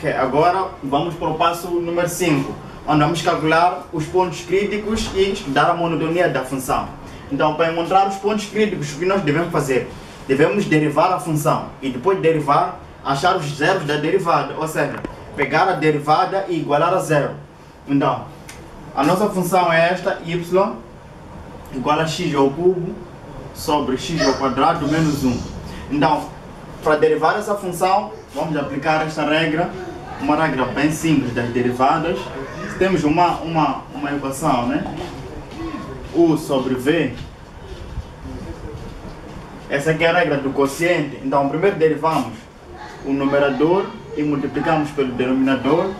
Ok, agora vamos para o passo número 5, onde vamos calcular os pontos críticos e estudar a monotonia da função. Então, para encontrar os pontos críticos, o que nós devemos fazer? Devemos derivar a função e depois de derivar, achar os zeros da derivada, ou seja, pegar a derivada e igualar a zero. Então, a nossa função é esta, y igual a x ao cubo sobre x ao quadrado menos 1. Então, para derivar essa função, vamos aplicar esta regra, uma regra bem simples das derivadas. Temos uma equação, né? U sobre V. Essa aqui é a regra do quociente. Então, primeiro derivamos o numerador e multiplicamos pelo denominador,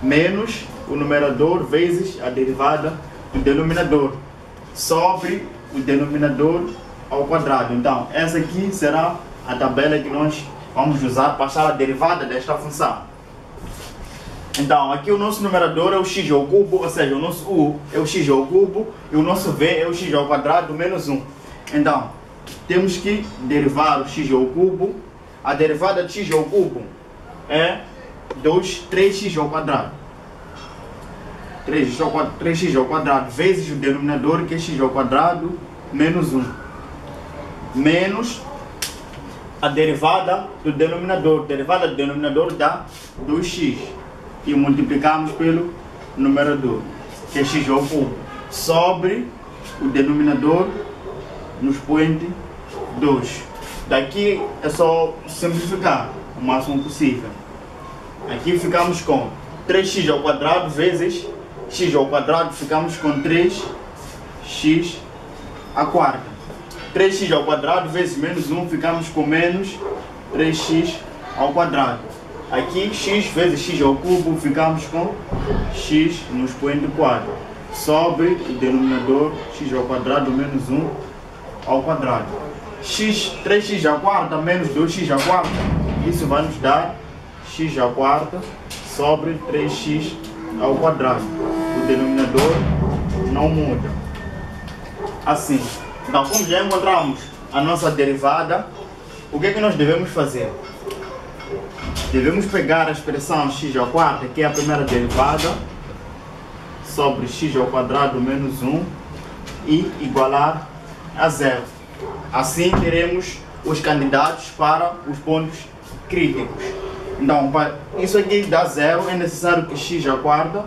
menos o numerador vezes a derivada do denominador, sobre o denominador ao quadrado. Então, essa aqui será a tabela que nós vamos usar para achar a derivada desta função. Então, aqui o nosso numerador é o x ao cubo, ou seja, o nosso u é o x ao cubo e o nosso v é o x ao quadrado menos 1. Então, temos que derivar o x ao cubo. A derivada de x ao cubo é 3x ao quadrado. 3x ao quadrado vezes o denominador, que é x ao quadrado menos 1. Menos a derivada do denominador. A derivada do denominador dá 2x. E multiplicamos pelo numerador, que é x ao cubo, sobre o denominador no expoente 2. Daqui é só simplificar o máximo possível. Aqui ficamos com 3x ao quadrado vezes x ao quadrado, ficamos com 3x à quarta. 3x ao quadrado vezes menos 1, ficamos com menos 3x ao quadrado. Aqui x vezes x ao cubo, ficamos com x no expoente 4, sobre o denominador x ao quadrado menos 1 ao quadrado. 3x à quarta menos 2x à quarta, isso vai nos dar x à quarta sobre 3x ao quadrado. O denominador não muda. Assim. Então, como já encontramos a nossa derivada, o que é que nós devemos fazer? Devemos pegar a expressão x à quarta, que é a primeira derivada, sobre x ao quadrado menos 1 e igualar a zero. Assim teremos os candidatos para os pontos críticos. Então, para isso aqui dá zero, é necessário que x à quarta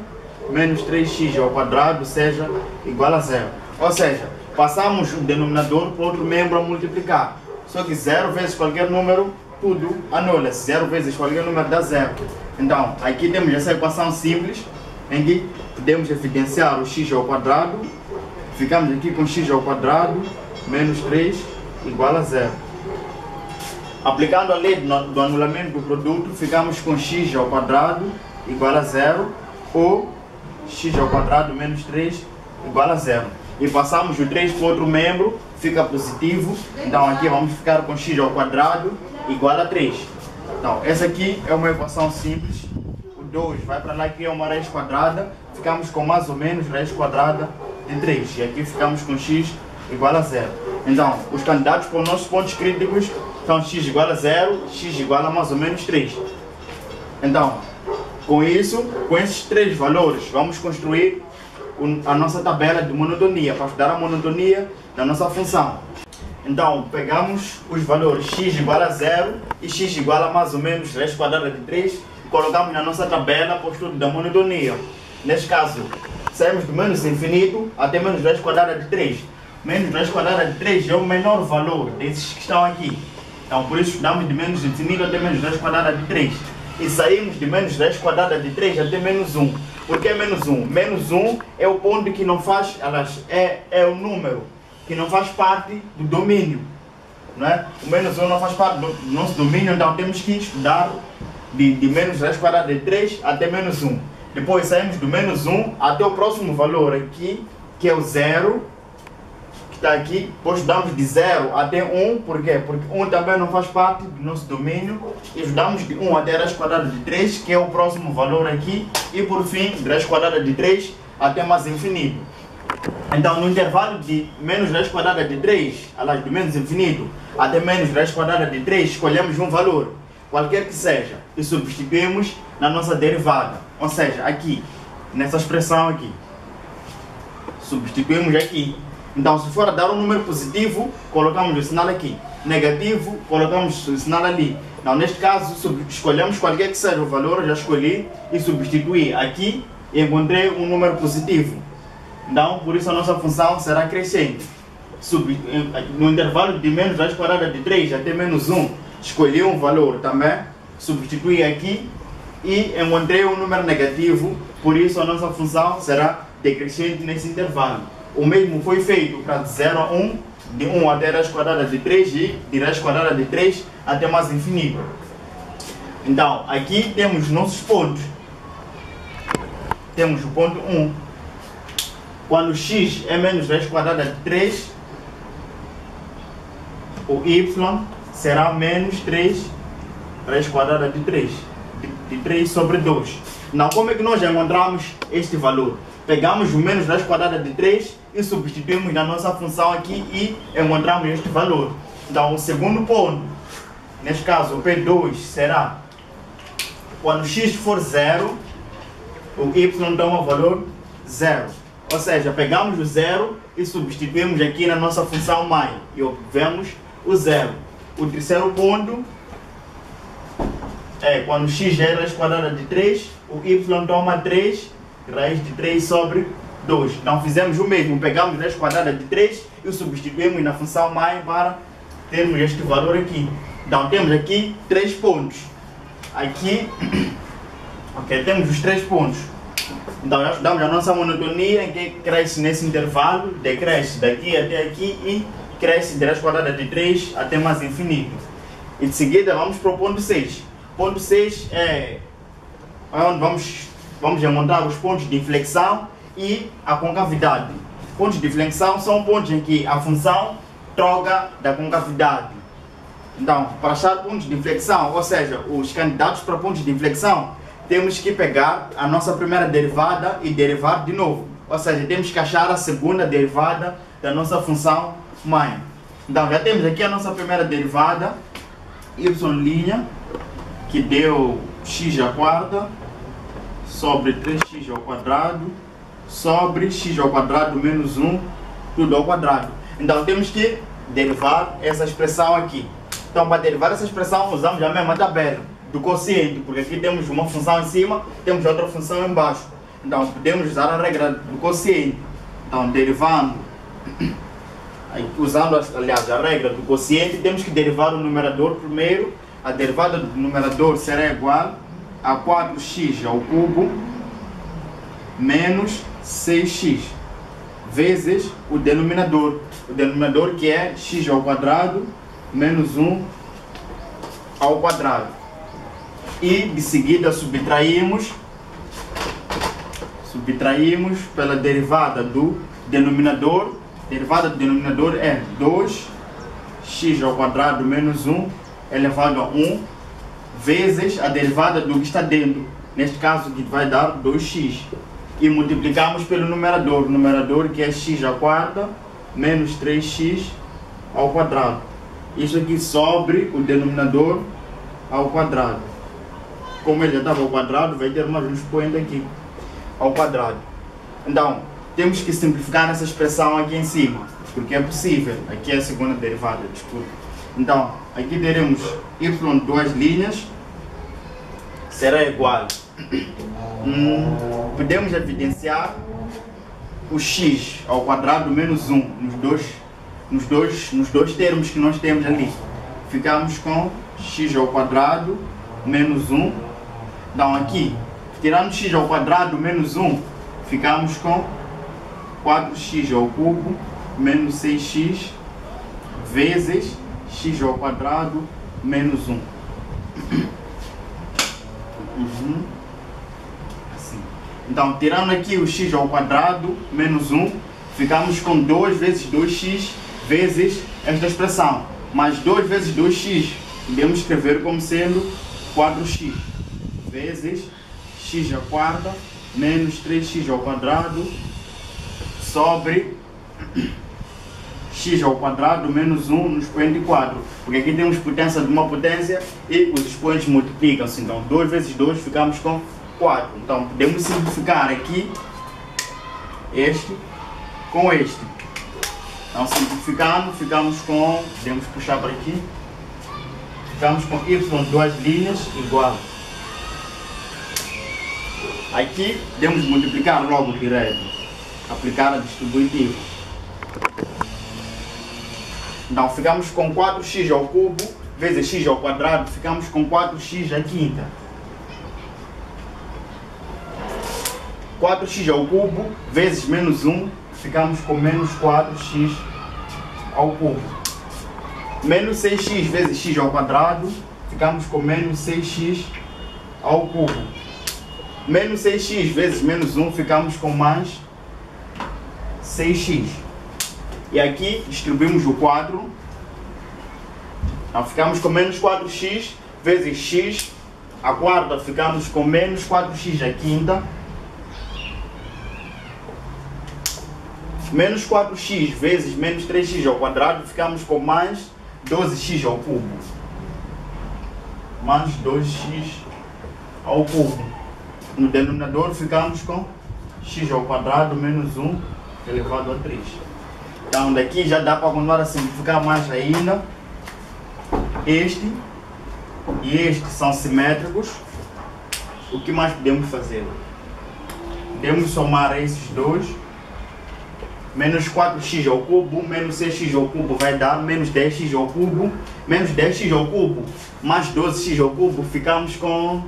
menos 3x ao quadrado seja igual a zero. Ou seja, passamos o denominador para outro membro a multiplicar. Só que 0 vezes qualquer número, tudo anula-se. 0 vezes qualquer número dá 0. Então, aqui temos essa equação simples, em que podemos evidenciar o x ao quadrado. Ficamos aqui com x ao quadrado menos 3 igual a 0. Aplicando a lei do anulamento do produto, ficamos com x ao quadrado igual a 0, ou x ao quadrado menos 3 igual a 0. E passamos o 3 para outro membro, fica positivo. Então aqui vamos ficar com x ao quadrado igual a 3. Então essa aqui é uma equação simples. O 2 vai para lá, que é uma raiz quadrada. Ficamos com mais ou menos raiz quadrada de 3. E aqui ficamos com x igual a 0. Então os candidatos para os nossos pontos críticos são x igual a 0, x igual a mais ou menos 3. Então, com isso, com esses três valores, vamos construir a nossa tabela de monotonia, para estudar a monotonia da nossa função. Então, pegamos os valores x igual a 0 e x igual a mais ou menos raiz quadrada de 3 e colocamos na nossa tabela para o estudo da monotonia. Neste caso, saímos do menos infinito até menos raiz quadrada de 3. Menos raiz quadrada de 3 é o menor valor desses que estão aqui. Então, por isso, estudamos de menos infinito até menos raiz quadrada de 3. E saímos de menos raiz quadrada de 3 até menos 1. Por que menos 1? Menos 1 é o ponto que não faz, é o número que não faz parte do domínio. Não é? O menos 1 não faz parte do nosso domínio, então temos que estudar de menos raiz quadrada de 3 até menos 1. Depois saímos do menos 1 até o próximo valor aqui, que é o 0, que está aqui. Depois estudamos de 0 até 1, por quê? Porque 1 também não faz parte do nosso domínio. E estudamos de 1 até a raiz quadrada de 3, que é o próximo valor aqui. E por fim, de raiz quadrada de 3 até mais infinito. Então, no intervalo de menos raiz quadrada de 3, aliás, de menos infinito até menos raiz quadrada de 3, escolhemos um valor. qualquer que seja, e substituímos na nossa derivada. Ou seja, aqui, nessa expressão aqui. Substituímos aqui. Então, se for a dar um número positivo, colocamos o sinal aqui. Negativo, colocamos o sinal ali. Então, neste caso, escolhemos qualquer que seja o valor, eu já escolhi, e substituí aqui e encontrei um número positivo. Então, por isso a nossa função será crescente. No intervalo de menos raiz quadrada de 3 até menos 1, escolhi um valor também, substituí aqui e encontrei um número negativo, por isso a nossa função será decrescente nesse intervalo. O mesmo foi feito para de 0 a 1, de 1 até raiz quadrada de 3 e de raiz quadrada de 3 até mais infinito. Então, aqui temos nossos pontos. Temos o ponto 1. Quando x é menos raiz quadrada de 3, o y será menos 3 raiz quadrada de 3. De 3 sobre 2. Então, como é que nós encontramos este valor? Pegamos o menos raiz quadrada de 3 e substituímos na nossa função aqui e encontramos este valor. Então, o segundo ponto, neste caso o P2, será quando x for 0, o y toma o valor 0. Ou seja, pegamos o 0 e substituímos aqui na nossa função mãe e obtivemos o 0. O terceiro ponto é quando x é raiz quadrada de 3, o y toma 3 raiz de 3 sobre 2. Então fizemos o mesmo, pegamos raiz quadrada de 3 e o substituímos na função mãe para termos este valor aqui. Então temos aqui 3 pontos. Aqui, ok, temos os 3 pontos. Então já estudamos a nossa monotonia em que cresce nesse intervalo, decresce daqui até aqui e cresce de raiz quadrada de 3 até mais infinito. E de seguida vamos para o ponto 6. Ponto 6 é onde vamos encontrar os pontos de inflexão e a concavidade. Pontos de inflexão são pontos em que a função troca da concavidade. Então, para achar pontos de inflexão, ou seja, os candidatos para pontos de inflexão, temos que pegar a nossa primeira derivada e derivar de novo. Ou seja, temos que achar a segunda derivada da nossa função mãe. Então, já temos aqui a nossa primeira derivada, y', que deu x à quarta, sobre 3x ao quadrado, sobre x ao quadrado menos 1, tudo ao quadrado. Então, temos que derivar essa expressão aqui. Então, para derivar essa expressão, usamos a mesma tabela do quociente, porque aqui temos uma função em cima, temos outra função embaixo. Então, podemos usar a regra do quociente. Então, derivando, usando, aliás, a regra do quociente, temos que derivar o numerador primeiro. A derivada do numerador será igual a 4x ao cubo menos 6x vezes o denominador. O denominador que é x ao quadrado menos 1 ao quadrado. E de seguida subtraímos pela derivada do denominador. A derivada do denominador é 2x ao quadrado menos 1 elevado a 1 vezes a derivada do que está dentro, neste caso que vai dar 2x. E multiplicamos pelo numerador, o numerador que é x à quarta menos 3x ao quadrado. Isso aqui sobre o denominador ao quadrado. Como ele já estava ao quadrado, vai ter mais um expoente aqui, ao quadrado. Então, temos que simplificar essa expressão aqui em cima, porque é possível. Aqui é a segunda derivada, desculpa. Então, aqui teremos y duas linhas, será igual. Podemos evidenciar o x ao quadrado menos 1 nos dois termos que nós temos ali. Ficamos com x ao quadrado menos 1. Então aqui, tirando x ao quadrado menos 1, ficamos com 4x ao cubo menos 6x vezes x ao quadrado menos 1. Assim. Então, tirando aqui o x ao quadrado menos 1, ficamos com 2 vezes 2x vezes esta expressão. Mais 2 vezes 2x, podemos escrever como sendo 4x vezes x à quarta menos 3x ao quadrado sobre x ao quadrado menos 1 no expoente 4. Porque aqui temos potência de uma potência e os expoentes multiplicam-se. Então 2 vezes 2 ficamos com 4. Então podemos simplificar aqui este com este. Então simplificando, ficamos com, podemos puxar para aqui, ficamos com y duas linhas igual. Aqui podemos multiplicar logo direto, aplicar a distributiva. Então ficamos com 4x ao cubo vezes x ao quadrado, ficamos com 4x à quinta. 4x ao cubo vezes menos 1, ficamos com menos 4x ao cubo. Menos 6x vezes x ao quadrado, ficamos com menos 6x ao cubo. Menos 6x vezes menos 1, ficamos com mais 6x. E aqui distribuímos o 4. Então ficamos com menos 4x vezes x à quarta, ficamos com menos 4x à quinta. Menos 4x vezes menos 3x ao quadrado, ficamos com mais 12x ao cubo. Mais 2x ao cubo. No denominador ficamos com x ao quadrado menos 1 elevado a 3. Então daqui já dá para continuar a simplificar mais ainda. Este e este são simétricos. O que mais podemos fazer? Podemos somar esses dois. Menos 4x ao cubo, menos 6x ao cubo vai dar menos 10x ao cubo. Menos 10x ao cubo, mais 12x ao cubo, ficamos com...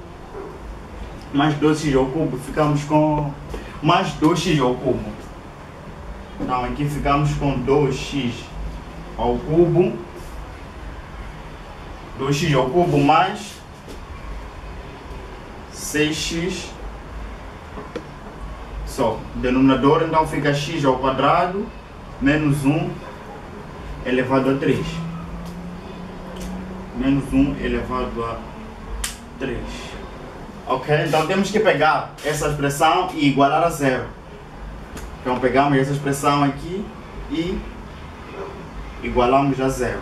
Mais 12x ao cubo, ficamos com... Mais 2x ao cubo. Então aqui ficamos com 2x ao cubo. 2x ao cubo mais 6x. Só, denominador então fica x ao quadrado menos 1 elevado a 3. Menos 1 elevado a 3. Ok? Então temos que pegar essa expressão e igualar a zero. Então pegamos essa expressão aqui e igualamos a zero.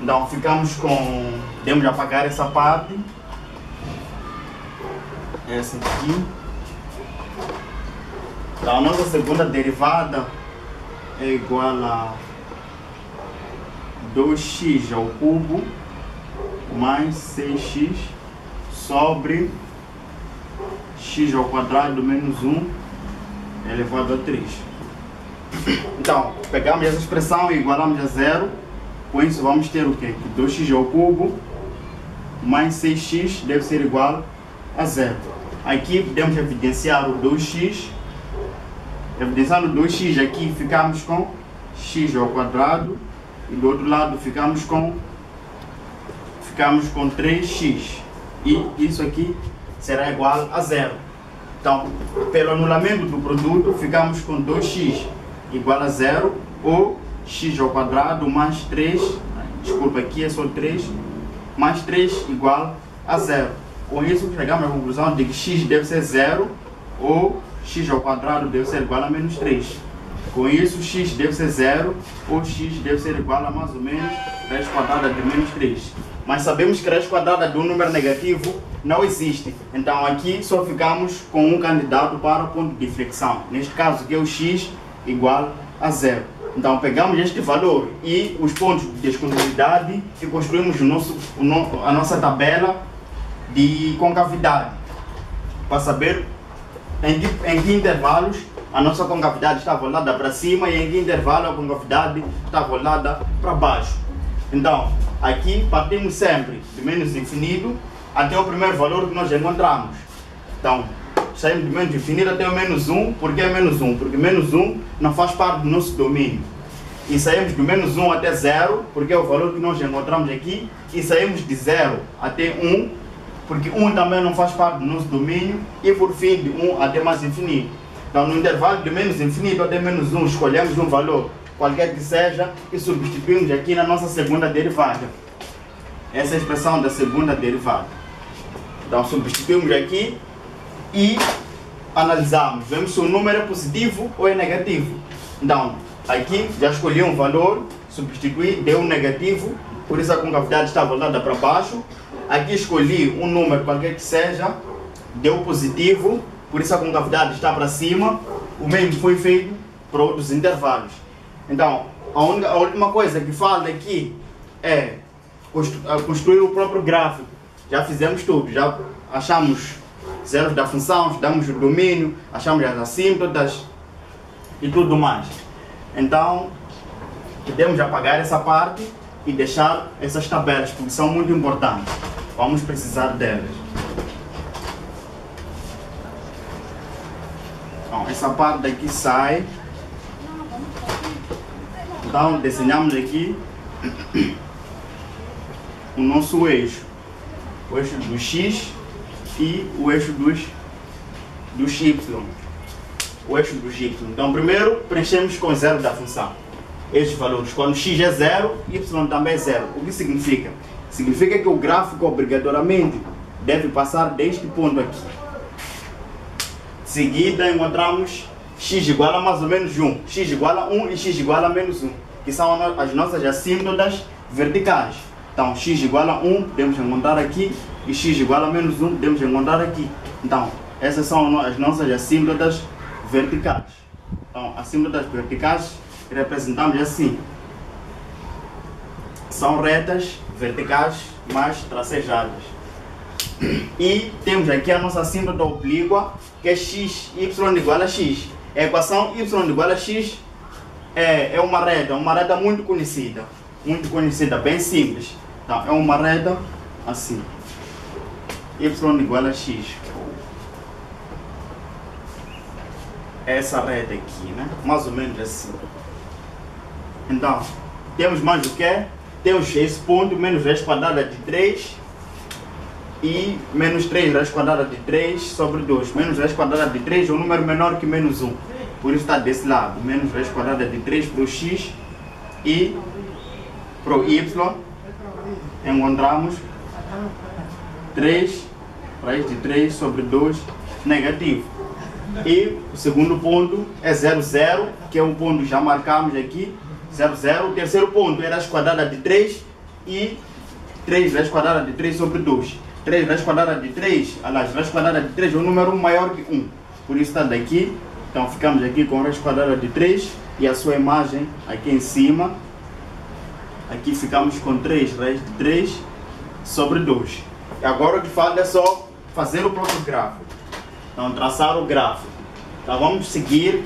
Então ficamos com... Podemos apagar essa parte. Essa aqui. Então a nossa segunda derivada é igual a 2x ao cubo mais 6x sobre x ao quadrado menos 1 elevado a 3. Então, pegamos essa expressão e igualamos a zero. Com isso vamos ter o quê? 2x ao cubo mais 6x deve ser igual a zero. Aqui podemos evidenciar o 2x. Evidenciando 2x aqui, ficamos com x ao quadrado e do outro lado ficamos com 3x e isso aqui será igual a zero. Então, pelo anulamento do produto, ficamos com 2x igual a zero ou x ao quadrado mais 3, desculpa, aqui é só 3, mais 3 igual a zero. Com isso, chegamos à conclusão de que x deve ser zero ou x ao quadrado deve ser igual a menos 3. Com isso, x deve ser zero ou x deve ser igual a mais ou menos raiz quadrada de menos 3. Mas sabemos que raiz quadrada de um número negativo não existe. Então aqui só ficamos com um candidato para o ponto de flexão. Neste caso que é o x igual a zero. Então pegamos este valor e os pontos de descontinuidade e construímos a nossa tabela de concavidade. Para saber em que intervalos a nossa concavidade está voltada para cima e em que intervalo a concavidade está voltada para baixo. Então, aqui partimos sempre de menos infinito até o primeiro valor que nós encontramos. Então, saímos de menos infinito até o menos 1. Por que menos 1? Porque menos 1 não faz parte do nosso domínio. E saímos do menos 1 até 0, porque é o valor que nós encontramos aqui. E saímos de 0 até 1, porque 1 também não faz parte do nosso domínio, e por fim de 1 até mais infinito. Então no intervalo de menos infinito até menos 1 escolhemos um valor qualquer que seja e substituímos aqui na nossa segunda derivada. Essa é a expressão da segunda derivada. Então substituímos aqui e analisamos, vemos se o número é positivo ou é negativo. Então aqui já escolhi um valor, substituí, deu um negativo, por isso a concavidade está voltada para baixo. Aqui escolhi um número qualquer que seja, deu positivo, por isso a concavidade está para cima. O mesmo foi feito para outros intervalos. Então, a última coisa que falta aqui é construir o próprio gráfico. Já fizemos tudo, já achamos zeros da função, estudamos o domínio, achamos as assímtotas e tudo mais. Então, podemos apagar essa parte e deixar essas tabelas, porque são muito importantes. Vamos precisar delas. Então, essa parte daqui sai. Então, desenhamos aqui o nosso eixo. O eixo do x e o eixo dos y. O eixo dos y. Então, primeiro, preenchemos com zero da função. Estes valores, quando x é zero, y também é zero. O que significa? Significa que o gráfico obrigatoriamente deve passar deste ponto aqui. De seguida, encontramos x igual a mais ou menos 1, x igual a 1 e x igual a menos 1, que são as nossas assímtotas verticais. Então, x igual a 1 podemos encontrar aqui e x igual a menos 1 podemos encontrar aqui. Então, essas são as nossas assímtotas verticais. Então, assímtotas verticais representamos assim. São retas verticais mais tracejadas. E temos aqui a nossa assíntota oblíqua, que é x, y igual a x. A equação y igual a x é uma reta muito conhecida, bem simples. Então, é uma reta assim, y igual a x. Essa reta aqui, né? Mais ou menos assim. Então, temos mais o que? Temos esse ponto, menos raiz quadrada de 3 e menos 3 raiz quadrada de 3 sobre 2. Menos raiz quadrada de 3 é um número menor que menos 1. Por isso está desse lado. Menos raiz quadrada de 3 para o x e para o y. Encontramos 3 raiz de 3 sobre 2 negativo. E o segundo ponto é 0, 0, que é um ponto que já marcamos aqui. 0, 0. O terceiro ponto é raiz quadrada de 3 e 3 raiz quadrada de 3 sobre 2. 3 raiz quadrada de 3, aliás, raiz quadrada de 3 é um número maior que 1. Por isso está daqui. Então ficamos aqui com raiz quadrada de 3 e a sua imagem aqui em cima. Aqui ficamos com 3 raiz de 3 sobre 2. E agora o que falta é só fazer o próprio gráfico. Então traçar o gráfico. Então vamos seguir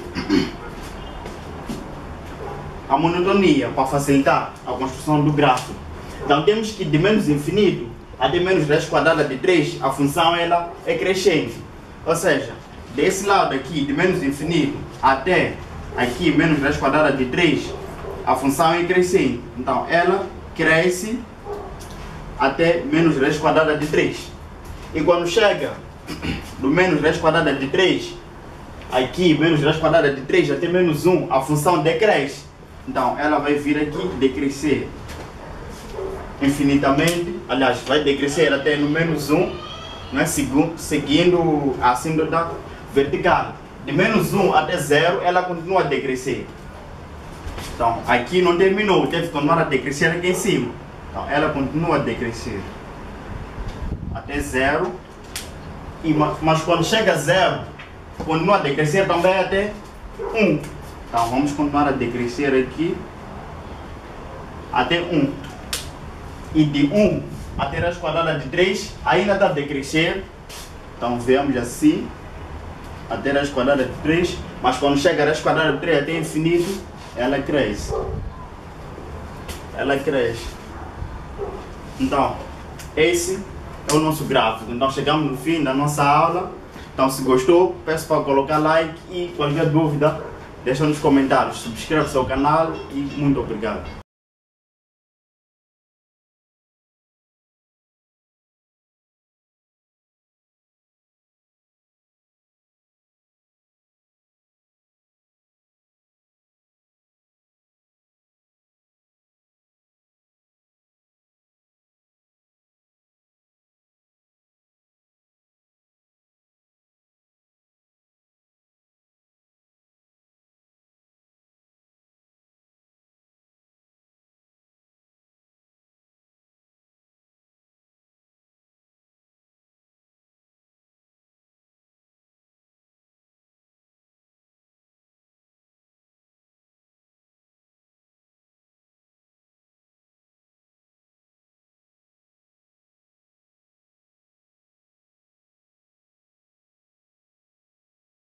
a monotonia para facilitar a construção do gráfico. Então temos que de menos infinito até menos raiz quadrada de 3, a função ela é crescente. Ou seja, desse lado aqui de menos infinito até aqui menos raiz quadrada de 3, a função é crescente. Então ela cresce até menos raiz quadrada de 3. E quando chega do menos raiz quadrada de 3, aqui menos raiz quadrada de 3 até menos 1, a função decresce. Então ela vai vir aqui decrescer infinitamente, aliás, vai decrescer até no menos 1, né, seguindo a assíntota vertical. De menos 1 até 0, ela continua a decrescer. Então aqui não terminou, deve continuar a decrescer aqui em cima. Então ela continua a decrescer até 0. Mas quando chega a 0, continua a decrescer também até 1. Então vamos continuar a decrescer aqui até 1. E de 1 até raiz quadrada de 3 ainda está a decrescer. Então vemos assim, até raiz quadrada de 3. Mas quando chega a raiz quadrada de 3 até infinito, ela cresce. Ela cresce. Então, esse é o nosso gráfico. Então chegamos no fim da nossa aula. Então se gostou, peço para colocar like e qualquer dúvida deixa nos comentários. Subscreva-se ao canal e muito obrigado.